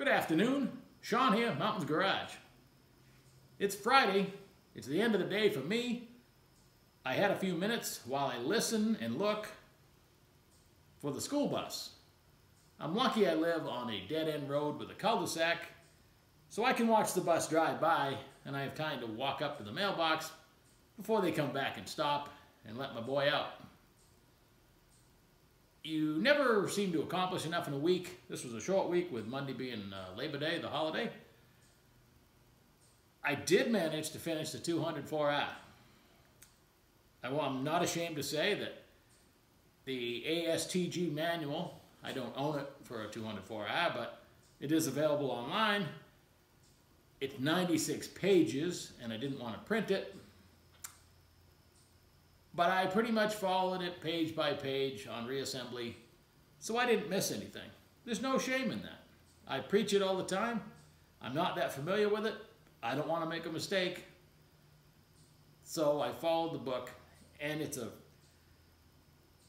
Good afternoon, Sean here, Mountains Garage. It's Friday, it's the end of the day for me. I had a few minutes while I listen and look for the school bus. I'm lucky I live on a dead-end road with a cul-de-sac, so I can watch the bus drive by and I have time to walk up to the mailbox before they come back and stop and let my boy out. You never seem to accomplish enough in a week. This was a short week with Monday being Labor Day, the holiday. I did manage to finish the 204R. I'm not ashamed to say that the ASTG manual, I don't own it for a 204R, but it is available online. It's 96 pages, and I didn't want to print it. But I pretty much followed it page by page on reassembly, so I didn't miss anything. There's no shame in that. I preach it all the time. I'm not that familiar with it. I don't want to make a mistake. So I followed the book, and it's a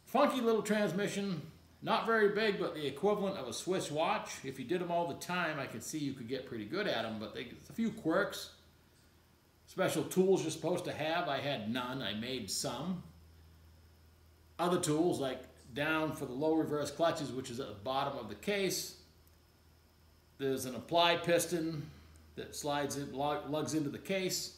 funky little transmission, not very big, but the equivalent of a Swiss watch. If you did them all the time, I could see you could get pretty good at them, but there's a few quirks. Special tools you're supposed to have, I had none. I made some. Other tools, like down for the low reverse clutches, which is at the bottom of the case. There's an apply piston that slides in, lugs into the case.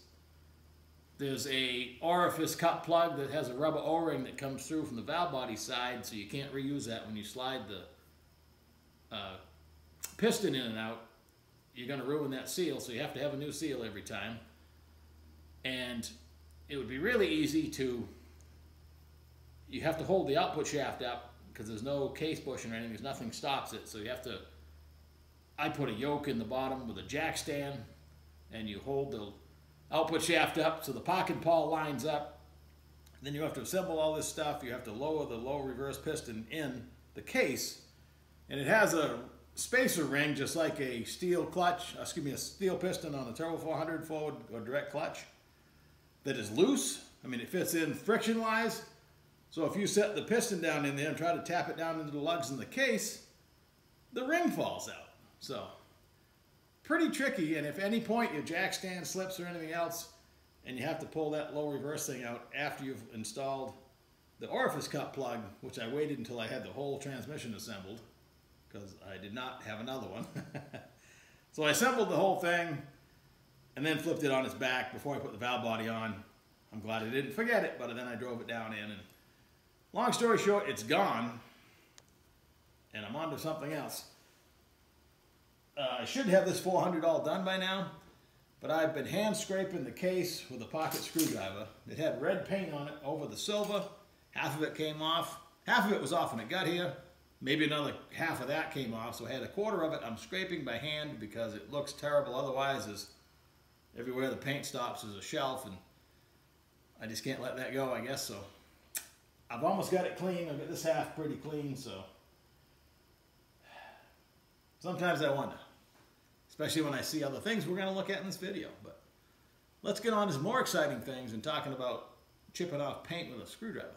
There's a orifice cut plug that has a rubber O-ring that comes through from the valve body side, so you can't reuse that when you slide the piston in and out. You're going to ruin that seal, so you have to have a new seal every time. And it would be really easy to, you have to hold the output shaft up because there's no case bushing or anything, there's nothing stops it. So you have to, I put a yoke in the bottom with a jack stand, and you hold the output shaft up so the pocket pawl lines up. Then you have to assemble all this stuff. You have to lower the low reverse piston in the case, and it has a spacer ring just like a steel clutch, a steel piston on a Turbo 400 forward or direct clutch that is loose. I mean, it fits in friction-wise. So if you set the piston down in there and try to tap it down into the lugs in the case, the ring falls out. So pretty tricky, and if at any point your jack stand slips or anything else, and you have to pull that low reverse thing out after you've installed the orifice cut plug, which I waited until I had the whole transmission assembled, because I did not have another one. So I assembled the whole thing and then flipped it on its back before I put the valve body on. I'm glad I didn't forget it, but then I drove it down in, and long story short, it's gone, and I'm on to something else. I should have this 400 all done by now, but I've been hand scraping the case with a pocket screwdriver. It had red paint on it over the silver. Half of it came off. Half of it was off when it got here. Maybe another half of that came off, so I had a quarter of it. I'm scraping by hand because it looks terrible. Otherwise, everywhere the paint stops is a shelf, and I just can't let that go, I guess. So I've almost got it clean. I've got this half pretty clean, so sometimes I wonder, especially when I see other things we're going to look at in this video. But let's get on to some more exciting things and talking about chipping off paint with a screwdriver.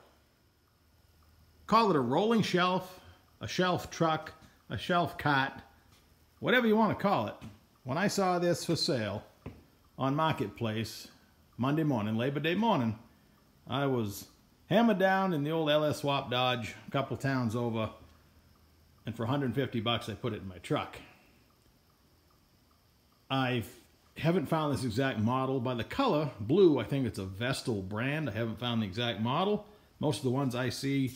Call it a rolling shelf, a shelf truck, a shelf cot, whatever you want to call it. When I saw this for sale on Marketplace Monday morning, Labor Day morning, I was hammered down in the old LS Swap Dodge a couple towns over, and for 150 bucks I put it in my truck. I haven't found this exact model. By the color, blue, I think it's a Vestal brand. I haven't found the exact model. Most of the ones I see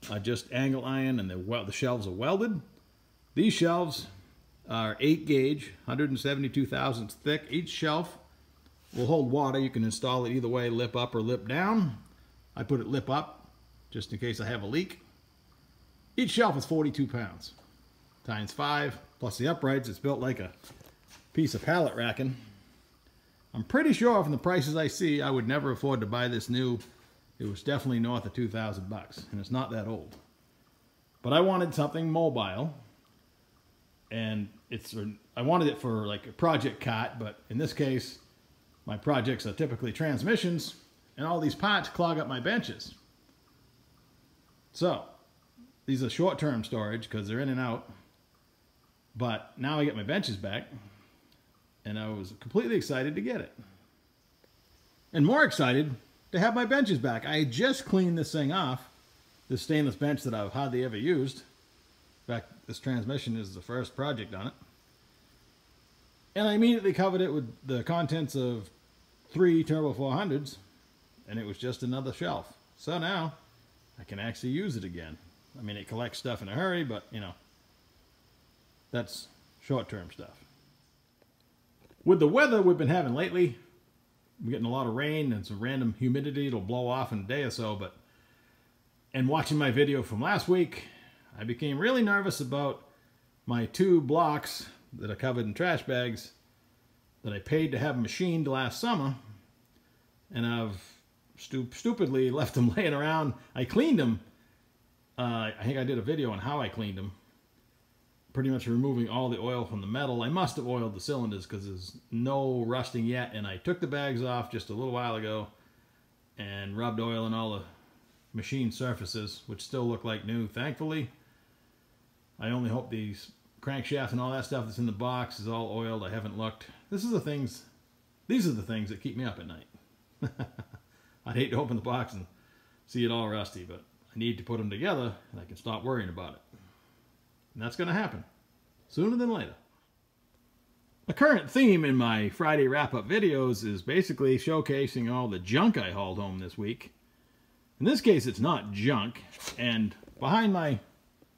are just angle iron, and the shelves are welded. These shelves are 8 gauge, 172 thousandths thick. Each shelf will hold water. You can install it either way, lip up or lip down. I put it lip up just in case I have a leak. Each shelf is 42 pounds times 5 plus the uprights. It's built like a piece of pallet racking. I'm pretty sure from the prices I see I would never afford to buy this new. It was definitely north of 2,000 bucks, and it's not that old. But I wanted something mobile, and I wanted it for like a project cot, but in this case my projects are typically transmissions, and all these parts clog up my benches. So these are short-term storage because they're in and out. But now I get my benches back, and I was completely excited to get it. And more excited to have my benches back. I had just cleaned this thing off, this stainless bench that I've hardly ever used. In fact, this transmission is the first project on it. And I immediately covered it with the contents of 3 Turbo 400s, and it was just another shelf. So now I can actually use it again. I mean, it collects stuff in a hurry, but, you know, that's short-term stuff. With the weather we've been having lately, we're getting a lot of rain and some random humidity. It'll blow off in a day or so, but... And watching my video from last week, I became really nervous about my 2 blocks that are covered in trash bags that I paid to have machined last summer, and I've stupidly left them laying around. I cleaned them. I think I did a video on how I cleaned them, pretty much removing all the oil from the metal. I must have oiled the cylinders because there's no rusting yet, and I took the bags off just a little while ago and rubbed oil on all the machine surfaces, which still look like new, thankfully. I only hope these crankshaft and all that stuff that's in the box is all oiled. I haven't looked. These are the things that keep me up at night. I'd hate to open the box and see it all rusty, but I need to put them together and I can stop worrying about it. And that's going to happen sooner than later. A current theme in my Friday wrap-up videos is basically showcasing all the junk I hauled home this week. In this case, it's not junk, and behind my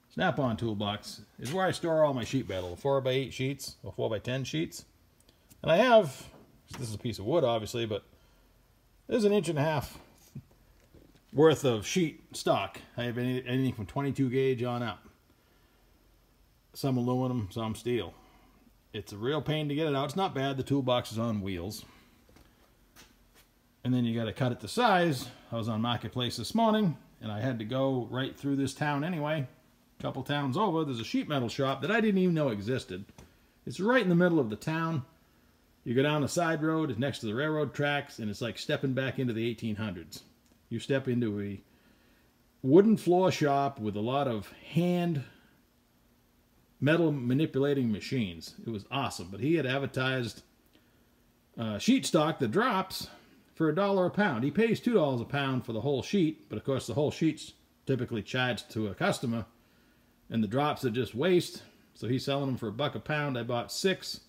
Snap-on toolbox is where I store all my sheet metal, 4x8 sheets or 4x10 sheets. And I have, this is a piece of wood obviously, but there's 1.5 inches worth of sheet stock. I have anything from 22 gauge on up. Some aluminum, some steel. It's a real pain to get it out. It's not bad. The toolbox is on wheels. And then you got to cut it to size. I was on Marketplace this morning, and I had to go right through this town anyway. A couple towns over, there's a sheet metal shop that I didn't even know existed. It's right in the middle of the town. You go down a side road, it's next to the railroad tracks, and it's like stepping back into the 1800s. You step into a wooden floor shop with a lot of hand metal manipulating machines. It was awesome, but he had advertised sheet stock that drops for $1 a pound. He pays $2 a pound for the whole sheet, but of course the whole sheet's typically charged to a customer, and the drops are just waste, so he's selling them for $1 a pound. I bought 6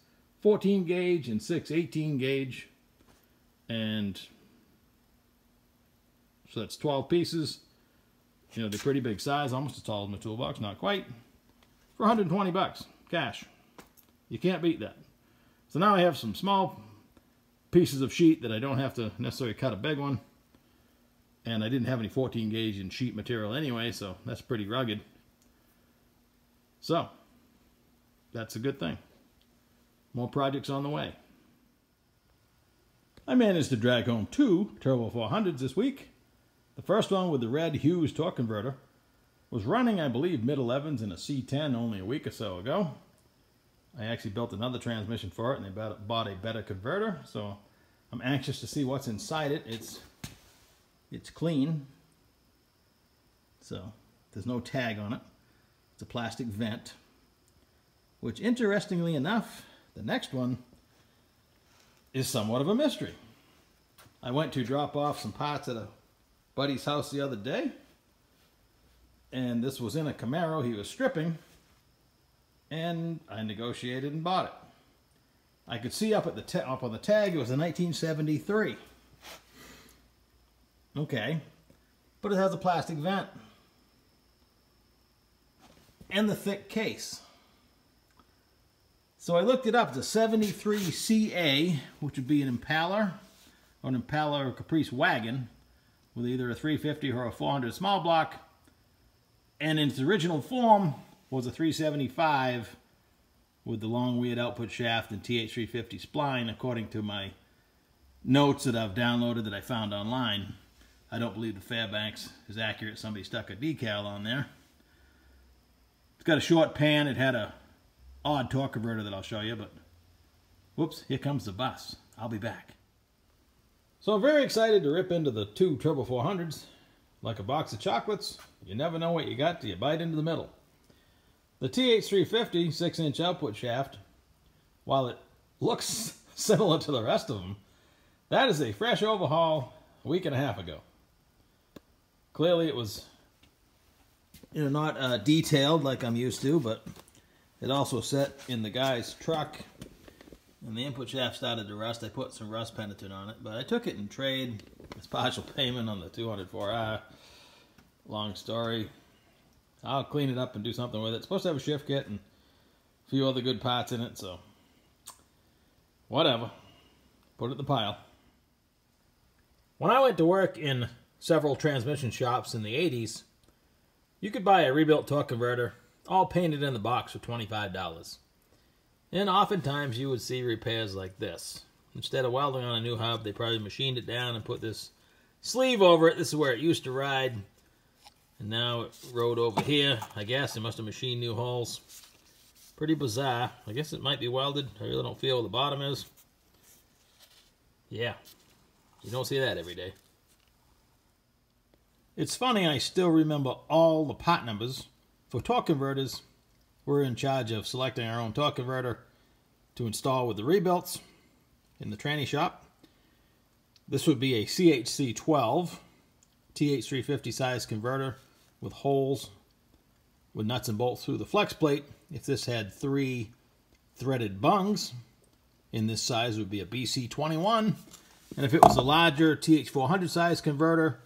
14 gauge and 6 18 gauge, and so that's 12 pieces. You know, they're pretty big size, almost as tall as my toolbox, not quite, for $120 cash. You can't beat that. So now I have some small pieces of sheet that I don't have to necessarily cut a big one, and I didn't have any 14 gauge in sheet material anyway, so that's pretty rugged. So that's a good thing. More projects on the way. I managed to drag home 2 Turbo 400s this week. The first one, with the red Hughes torque converter, was running, I believe, mid-11s in a C10 only a week or so ago. I actually built another transmission for it, and they bought a better converter, so I'm anxious to see what's inside it. It's clean, so there's no tag on it. It's a plastic vent, which, interestingly enough, the next one is somewhat of a mystery. I went to drop off some parts at a buddy's house the other day, and this was in a Camaro he was stripping, and I negotiated and bought it. I could see up on the tag it was a 1973. Okay, but it has a plastic vent and the thick case. So I looked it up. It's a 73 CA, which would be an Impala or an Impala or Caprice wagon with either a 350 or a 400 small block, and in its original form was a 375 with the long weird output shaft and TH350 spline, according to my notes that I've downloaded that I found online. I don't believe the Fairbanks is accurate. Somebody stuck a decal on there. It's got a short pan. It had a odd torque converter that I'll show you, but whoops, here comes the bus. I'll be back. So I'm very excited to rip into the 2 Turbo 400s. Like a box of chocolates, you never know what you got till you bite into the middle. The TH350 6-inch output shaft, while it looks similar to the rest of them, that is a fresh overhaul a week and a half ago. Clearly it was, not detailed like I'm used to, but it also set in the guy's truck, and the input shaft started to rust. I put some rust penitent on it, but I took it in trade as partial payment on the 204R. Long story. I'll clean it up and do something with it. It's supposed to have a shift kit and a few other good parts in it, so whatever. Put it in the pile. When I went to work in several transmission shops in the 80s, you could buy a rebuilt torque converter, all painted in the box for $25. And oftentimes you would see repairs like this. Instead of welding on a new hub, they probably machined it down and put this sleeve over it. This is where it used to ride. And now it rode over here. I guess they must have machined new holes. Pretty bizarre. I guess it might be welded. I really don't feel where the bottom is. Yeah. You don't see that every day. It's funny, I still remember all the part numbers for torque converters. We're in charge of selecting our own torque converter to install with the rebuilts in the tranny shop. This would be a CHC12 TH350 size converter with holes with nuts and bolts through the flex plate. If this had 3 threaded bungs in this size, it would be a BC21. And if it was a larger TH400 size converter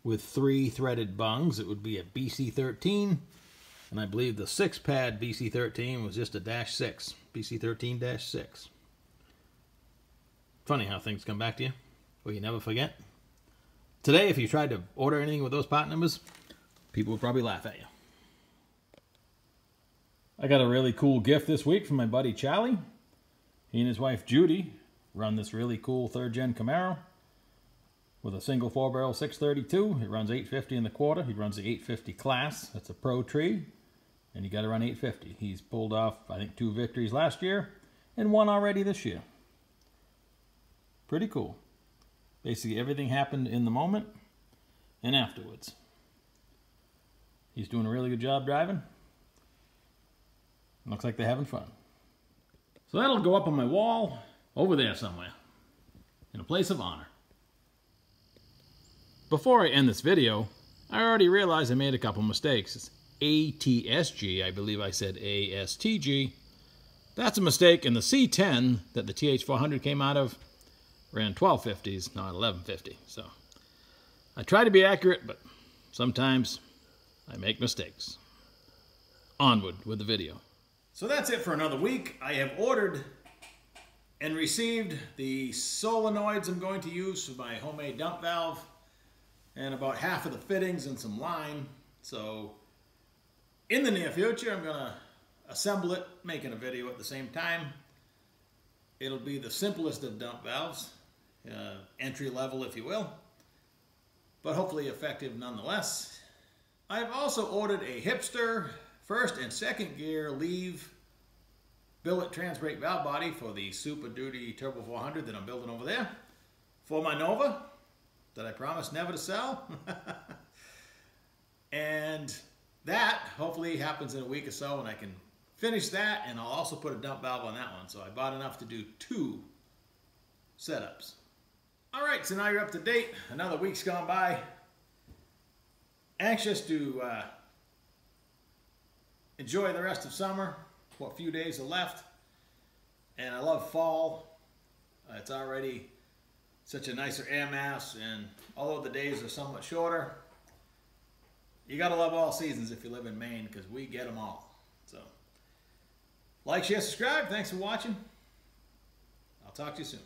with 3 threaded bungs, it would be a BC13. And I believe the 6-pad BC13 was just a -6, BC13-6. Funny how things come back to you. Well, you never forget. Today, if you tried to order anything with those part numbers, people would probably laugh at you. I got a really cool gift this week from my buddy Charlie. He and his wife Judy run this really cool 3rd-gen Camaro with a single 4-barrel 632. It runs 850 in the quarter. He runs the 850 class. That's a Pro Tree, and you got to run 850. He's pulled off, I think, 2 victories last year and 1 already this year. Pretty cool. Basically, everything happened in the moment and afterwards. He's doing a really good job driving. Looks like they're having fun. So that'll go up on my wall over there somewhere in a place of honor. Before I end this video, I already realized I made a couple mistakes. It's ATSG, I believe I said ASTG. That's a mistake, and the C10 that the TH400 came out of ran 1250s, not 1150. So I try to be accurate, but sometimes I make mistakes. Onward with the video. So that's it for another week. I have ordered and received the solenoids I'm going to use for my homemade dump valve, and about half of the fittings and some line. So in the near future, I'm going to assemble it, making a video at the same time. It'll be the simplest of dump valves, entry level if you will, but hopefully effective nonetheless. I've also ordered a Hipster 1st and 2nd gear leave billet transbrake valve body for the Super Duty Turbo 400 that I'm building over there for my Nova that I promised never to sell. And that hopefully happens in a week or so, and I can finish that, and I'll also put a dump valve on that one. So I bought enough to do 2 setups. All right, so now you're up to date. Another week's gone by. Anxious to enjoy the rest of summer, what few days are left. And I love fall. It's already such a nicer air mass, and although the days are somewhat shorter, you gotta love all seasons if you live in Maine, because we get them all. So, like, share, subscribe. Thanks for watching. I'll talk to you soon.